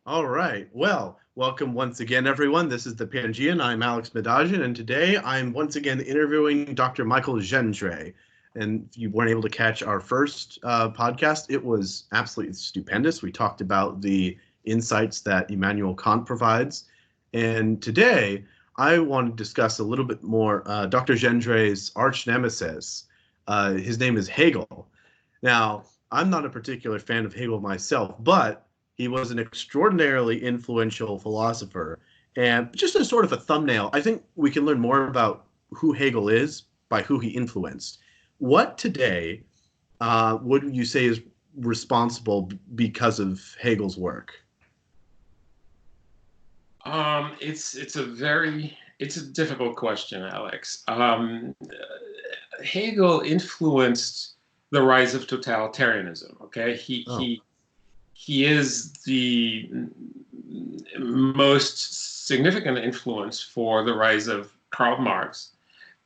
All right. Well, welcome once again, everyone. This is the Pangean. I'm Alex Madajian, and today I'm once again interviewing Dr. Michael Gendre. And if you weren't able to catch our first podcast, it was absolutely stupendous. We talked about the insights that Immanuel Kant provides. And today, I want to discuss a little bit more Dr. Gendre's arch nemesis. His name is Hegel. Now, I'm not a particular fan of Hegel myself, but he was an extraordinarily influential philosopher. And just as sort of a thumbnail, I think we can learn more about who Hegel is by who he influenced. What today would you say is responsible because of Hegel's work? It's a difficult question, Alex. Hegel influenced the rise of totalitarianism. Okay, Oh, he is the most significant influence for the rise of Karl Marx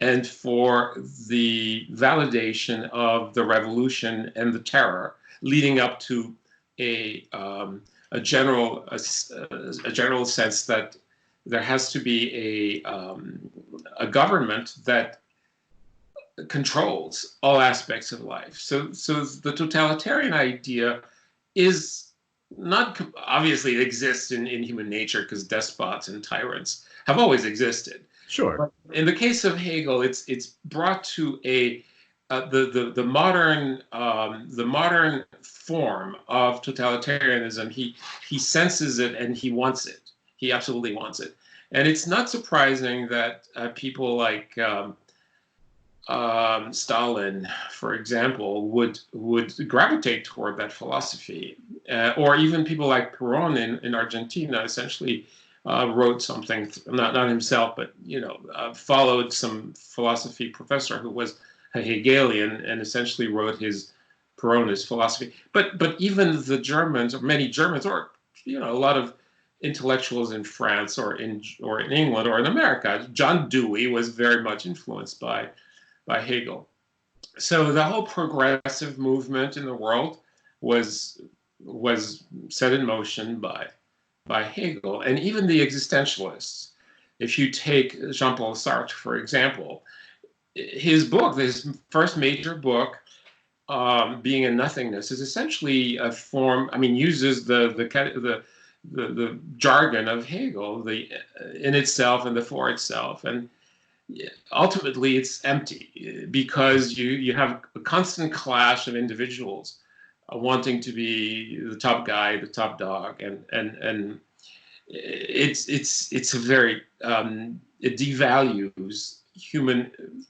and for the validation of the revolution and the terror leading up to a um, a general sense that there has to be a government that controls all aspects of life. So the totalitarian idea is not obviously it exists in human nature because despots and tyrants have always existed. sure. But in the case of Hegel, it's brought to a the modern form of totalitarianism. He senses it and he wants it. He absolutely wants it. And it's not surprising that people like Stalin, for example, would gravitate toward that philosophy, or even people like Peron in Argentina essentially wrote something, not himself, but followed some philosophy professor who was a Hegelian and essentially wrote his Peronist philosophy. But even the Germans, or many Germans, or a lot of intellectuals in France or in England or in America, John Dewey was very much influenced by Hegel. So the whole progressive movement in the world was was set in motion by Hegel, and even the existentialists. If you take Jean-Paul Sartre, for example, his first major book, Being in Nothingness, is essentially a form. I mean, uses the jargon of Hegel, the in itself and the for itself, and ultimately it's empty because you have a constant clash of individuals wanting to be the top guy, the top dog, and it's a very it devalues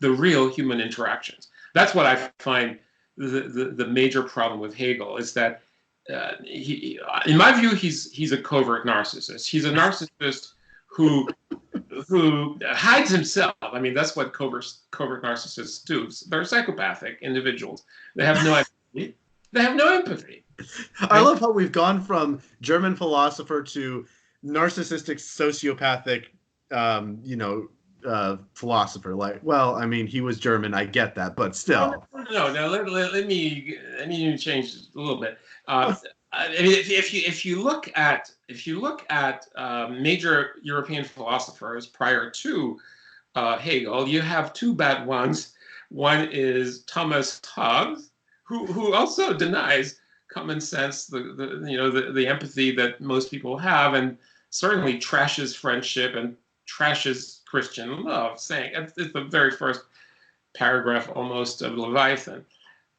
the real human interactions. That's what I find the major problem with Hegel is that in my view, he's a covert narcissist. He's a narcissist who hides himself. I mean, that's what covert narcissists do. They're psychopathic individuals. They have no empathy. They have no empathy. I love how we've gone from German philosopher to narcissistic, sociopathic, philosopher. Like, well, I mean, he was German. I get that, but No, still. no, no. Now let me change a little bit. I mean, if you look at major European philosophers prior to Hegel, you have two bad ones. One is Thomas Hobbes, who also denies common sense, the empathy that most people have, and certainly trashes friendship and trashes Christian love, saying it's the very first paragraph almost of Leviathan.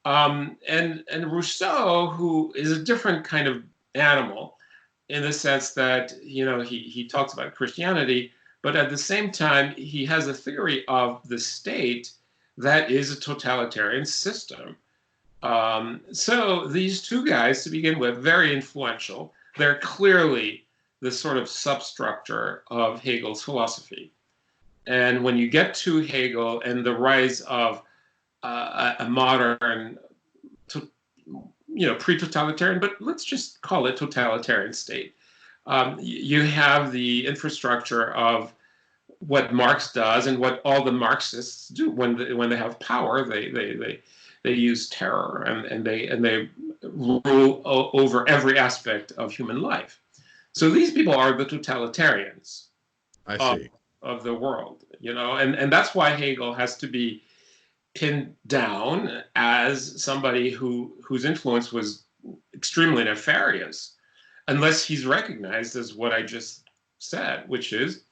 And Rousseau, who is a different kind of animal in the sense that he talks about Christianity, but at the same time he has a theory of the state that is a totalitarian system. So these two guys, to begin with, very influential. They're clearly the sort of substructure of Hegel's philosophy. And when you get to Hegel and the rise of a modern, pre-totalitarian, but let's just call it totalitarian state, you have the infrastructure of what Marx does and what all the Marxists do when they have power. They use terror and they rule over every aspect of human life. So these people are the totalitarians I of, see. of the world, and that's why Hegel has to be pinned down as somebody whose influence was extremely nefarious, unless he's recognized as what I just said, which is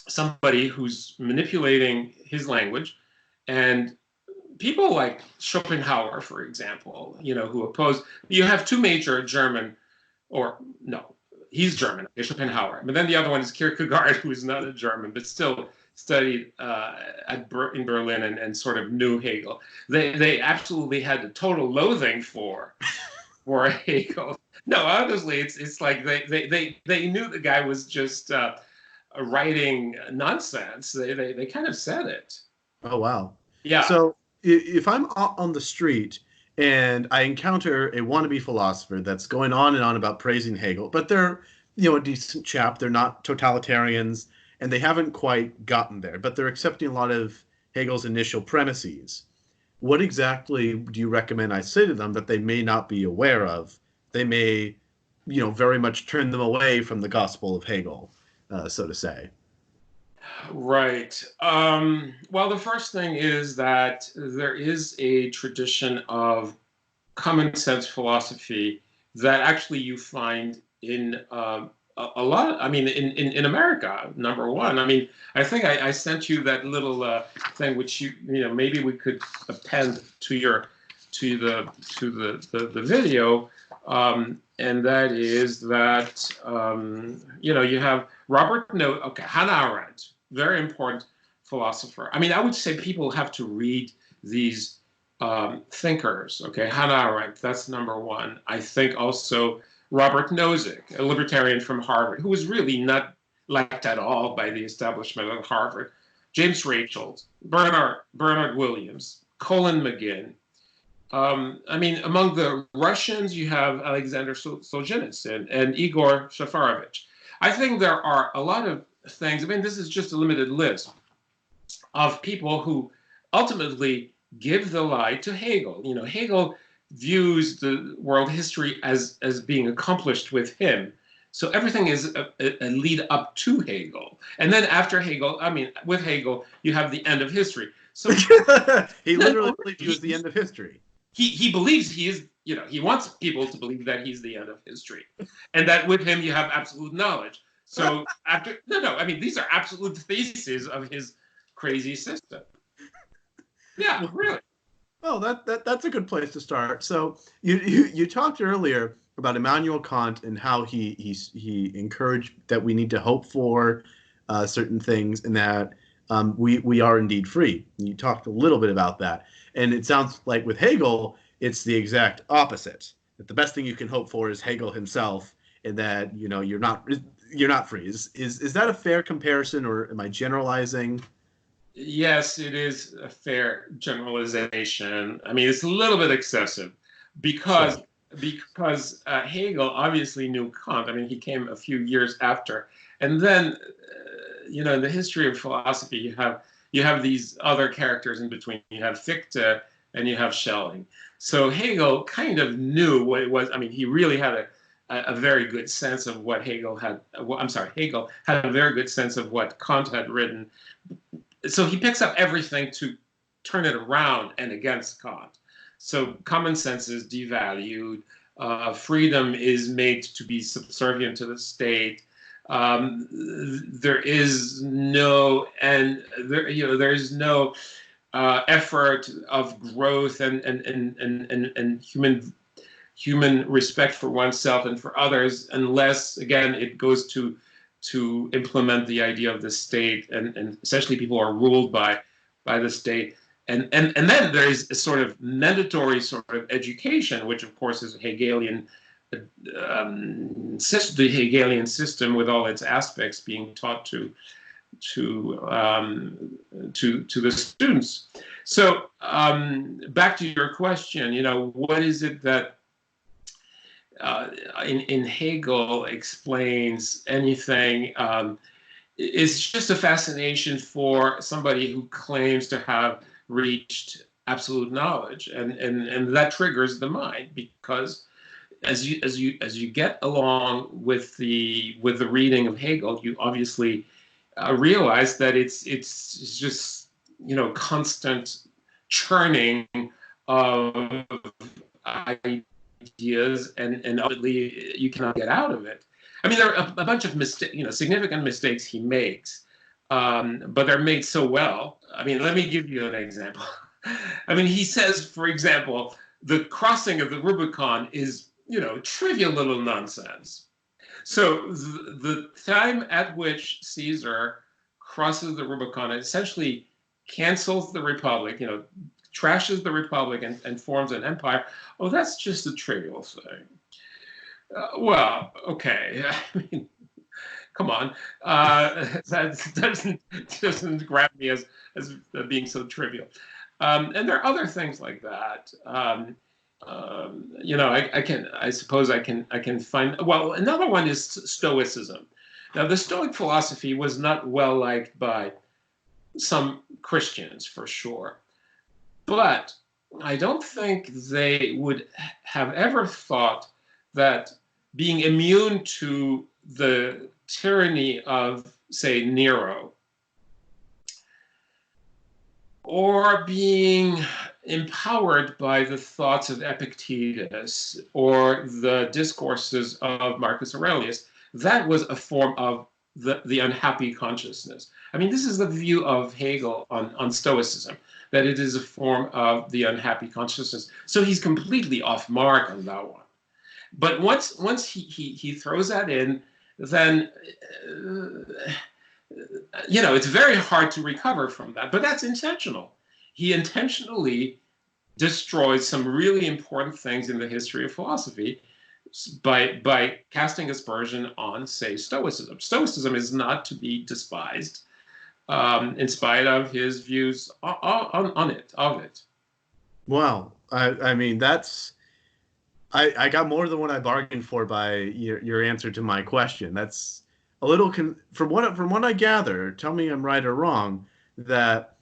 somebody who's manipulating his language. And people like Schopenhauer, for example, who oppose, you have two major German, or no, he's German, Schopenhauer. But then the other one is Kierkegaard, who is not a German, but still studied in Berlin and sort of knew Hegel. They absolutely had a total loathing for Hegel. No, honestly, it's like they knew the guy was just writing nonsense. They kind of said it. Oh, wow. Yeah. So if I'm on the street and I encounter a wannabe philosopher that's going on and on about praising Hegel, but they're, a decent chap, they're not totalitarians, and they haven't quite gotten there, but they're accepting a lot of Hegel's initial premises. What exactly do you recommend I say to them that they may not be aware of? They may, very much turn them away from the gospel of Hegel, so to say. Right. Well, the first thing is that there is a tradition of common sense philosophy that actually you find in a lot. I mean, in America, number one. I mean, I think I sent you that little thing, which maybe we could append to the video, and that is that you have Hannah Arendt, very important philosopher. I mean, I would say people have to read these thinkers. Okay, Hannah Arendt, that's number one. I think also Robert Nozick, a libertarian from Harvard, who was really not liked at all by the establishment at Harvard. James Rachels, Bernard Williams, Colin McGinn. I mean, among the Russians, you have Alexander Solzhenitsyn and Igor Shafarovich. I think there are a lot of things. I mean, this is just a limited list of people who ultimately give the lie to Hegel. Hegel views the world history as being accomplished with him. So everything is a lead up to Hegel. And then after Hegel, I mean, with Hegel, you have the end of history. So he literally believes he was the end of history. He believes he is, he wants people to believe that he's the end of history. And that with him, you have absolute knowledge. So I mean, these are absolute theses of his crazy system. Yeah, really. Well, that's a good place to start. So you talked earlier about Immanuel Kant and how he encouraged that we need to hope for certain things and that we are indeed free. You talked a little bit about that, and it sounds like with Hegel, it's the exact opposite. That the best thing you can hope for is Hegel himself, and that you're not free. Is that a fair comparison, or am I generalizing? Yes, it is a fair generalization. I mean, it's a little bit excessive because Sure. Hegel obviously knew Kant. I mean, he came a few years after, and then in the history of philosophy, you have these other characters in between. You have Fichte and you have Schelling. So Hegel kind of knew what it was. I mean, he really had a very good sense of what Hegel had. Hegel had a very good sense of what Kant had written. So he picks up everything to turn it around and against Kant. So common sense is devalued. Freedom is made to be subservient to the state. There is no there is no effort of growth and human respect for oneself and for others, unless again it goes to implement the idea of the state, and essentially people are ruled by the state. And then there is a sort of mandatory sort of education, which of course is a Hegelian the Hegelian system with all its aspects being taught to the students. So back to your question, what is it that in Hegel explains anything? It's just a fascination for somebody who claims to have reached absolute knowledge, and that triggers the mind, because as you get along with the reading of Hegel, you obviously realize that it's just, you know, constant churning of ideas, and ultimately you cannot get out of it. I mean, there are a bunch of significant mistakes he makes, but they're made so well. I mean, let me give you an example. I mean, he says, for example, the crossing of the Rubicon is, you know, trivial little nonsense. So the time at which Caesar crosses the Rubicon essentially cancels the Republic, you know, trashes the Republic and forms an empire. Oh, that's just a trivial thing. Well, okay. I mean, come on. That doesn't grab me as being so trivial. And there are other things like that. You know, I suppose I can find. Well, another one is Stoicism. Now, the Stoic philosophy was not well liked by some Christians, for sure, but I don't think they would have ever thought that being immune to the tyranny of, say, Nero, or being empowered by the thoughts of Epictetus or the discourses of Marcus Aurelius, that was a form of the unhappy consciousness. I mean, this is the view of Hegel on Stoicism, that it is a form of the unhappy consciousness. So he's completely off mark on that one. But once he throws that in, then you know, it's very hard to recover from that. But that's intentional. He intentionally destroys some really important things in the history of philosophy by casting aspersion on, say, Stoicism. Stoicism is not to be despised, in spite of his views of it. Wow. I mean, that's I got more than what I bargained for by your answer to my question. That's a little from what I gather. Tell me I'm right or wrong. That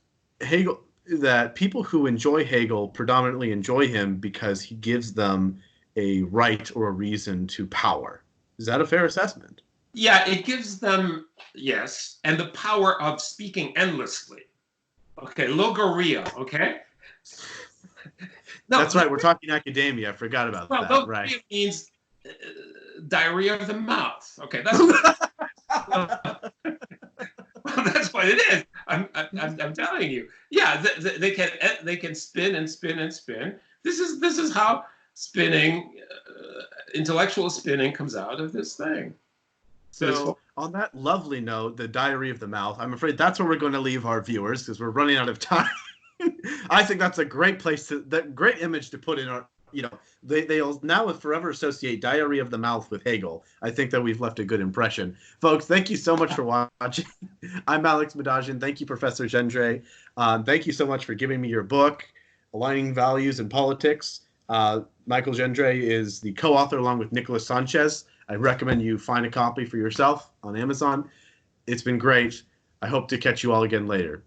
people who enjoy Hegel predominantly enjoy him because he gives them a right or a reason to power. Is that a fair assessment? Yeah, it gives them, yes, and the power of speaking endlessly. Okay, logoria. Okay. No, that's right. We're talking academia. I forgot about that. Well, right. It means diarrhea of the mouth. Okay, that's what, well, that's what it is. I'm telling you. Yeah, they can spin and spin and spin. This is how spinning, intellectual spinning, comes out of this thing. So on that lovely note, the diary of the mouth, I'm afraid that's where we're going to leave our viewers because we're running out of time. I think that's a great great image to put in our, you know, they'll now forever associate diary of the mouth with Hegel. I think that we've left a good impression. Folks, thank you so much for watching. I'm Alex Madajian. Thank you, Professor Gendre. Thank you so much for giving me your book, Aligning Values and Politics. Michael Gendre is the co-author along with Nicholas Sanchez. I recommend you find a copy for yourself on Amazon. It's been great. I hope to catch you all again later.